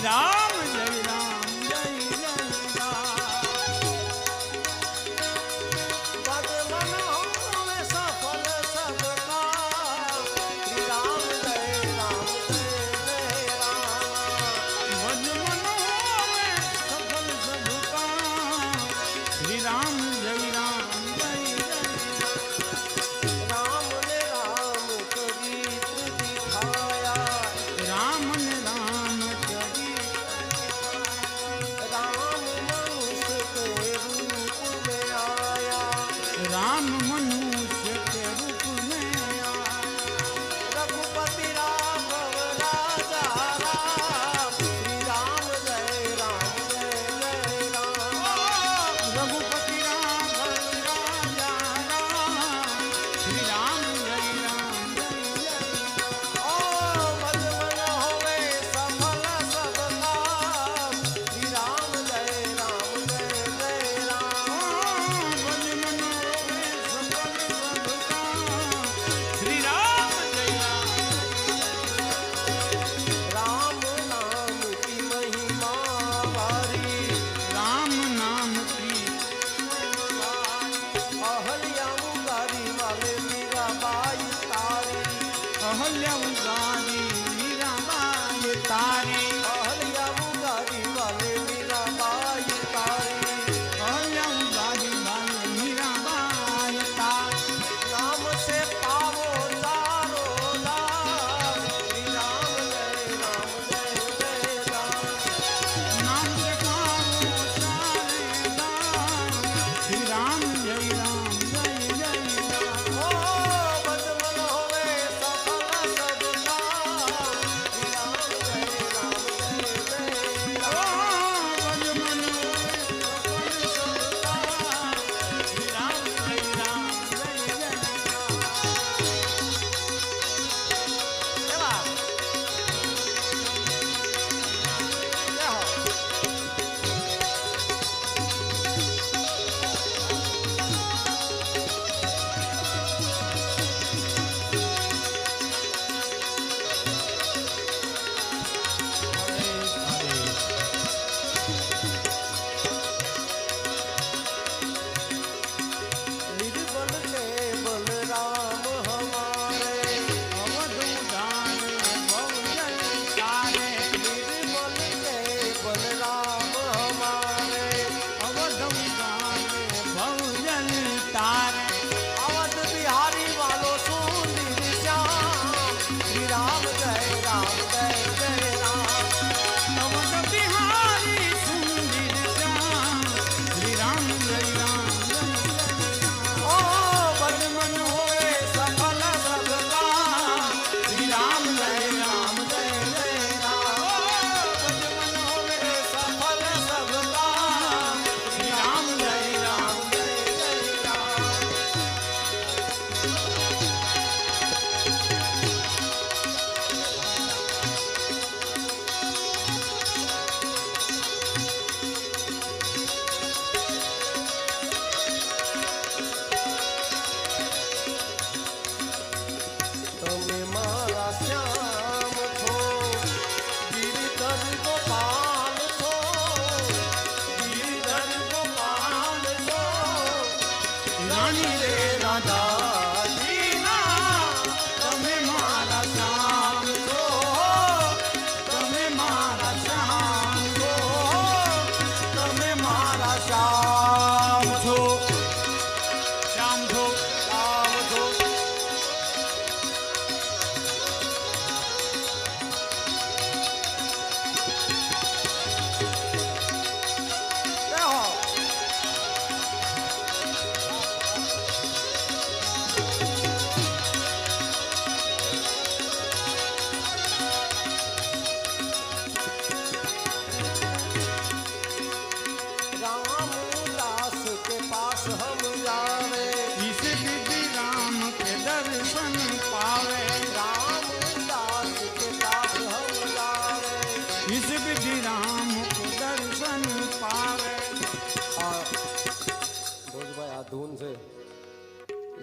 રામ જય રામ જય જય રામ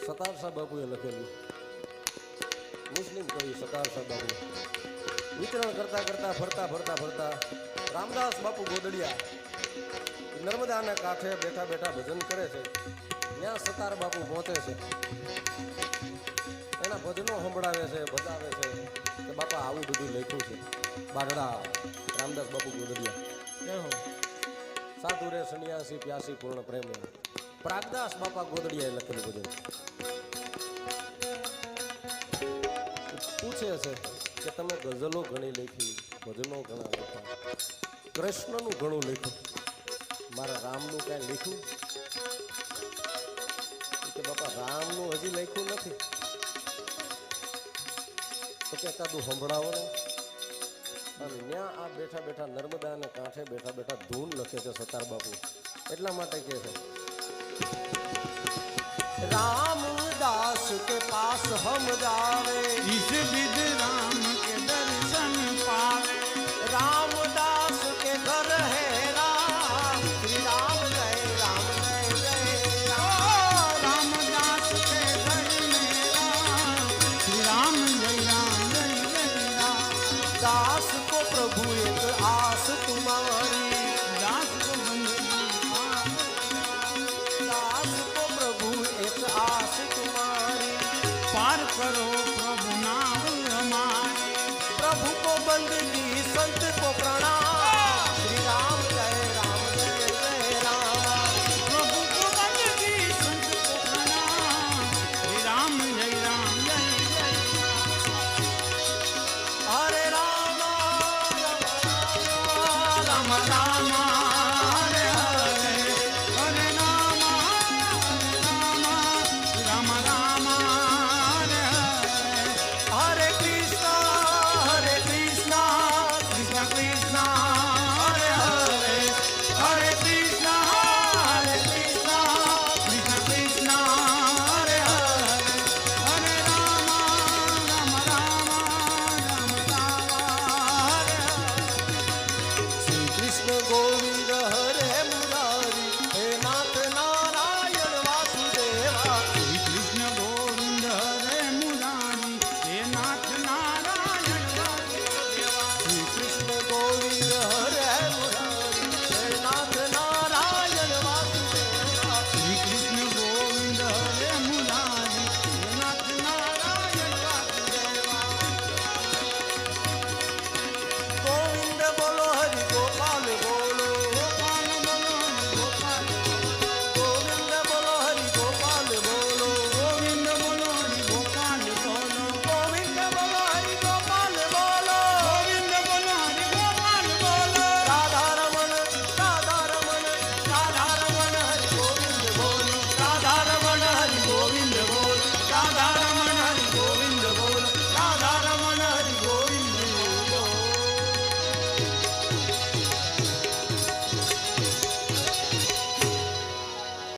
સતાર સાહેબ બાપુએ લખેલું, મુસ્લિમ કવિ સતાર સાહેબ બાપુ. વિચરણ કરતા કરતા ફરતા ફરતા ફરતા રામદાસ બાપુ ગોદડિયા નર્મદાના કાંઠે બેઠા બેઠા ભજન કરે છે. ત્યાં સતાર બાપુ પહોંચે છે, એના ભજનો સંભળાવે છે, બતાવે છે કે બાપા આવું બધું લખ્યું છે. બાગડા રામદાસ બાપુ ગોદડિયા સાધુ રે સન્યાસી પ્યાસી પૂર્ણ પ્રેમ. પ્રાગદાસ બાપા ગોદડિયાએ લખેલું ભજન. પૂછે છે કે તમે ગઝલો ઘણી લખી, ભજનો ઘણા લખ્યા, કૃષ્ણનું ઘણું લખ્યું, મારા રામનું કાંઈ લખ્યું? કે બાપા રામનું હજી લખ્યું નથી. તો કે એકાદું સંભળાવો ને. અને ત્યાં આ બેઠા બેઠા નર્મદાના કાંઠે બેઠા બેઠા ધૂન લખે છે સતાર બાપુ. એટલા માટે કહે છે रामदास के पास हम जावे, इस विध राम के दर्शन पावे। रामदास के घर है राम, श्री राम जय राम जय जय राम। रामदास के घर में राम, श्री राम जय राम जय जय राम। दास को प्रभु एक आस तुम्हारी, दास को बंदगी दास को प्रभु एक आस तुम्हारी। पार करो प्रभु नाम हमारे, प्रभु को बंदगी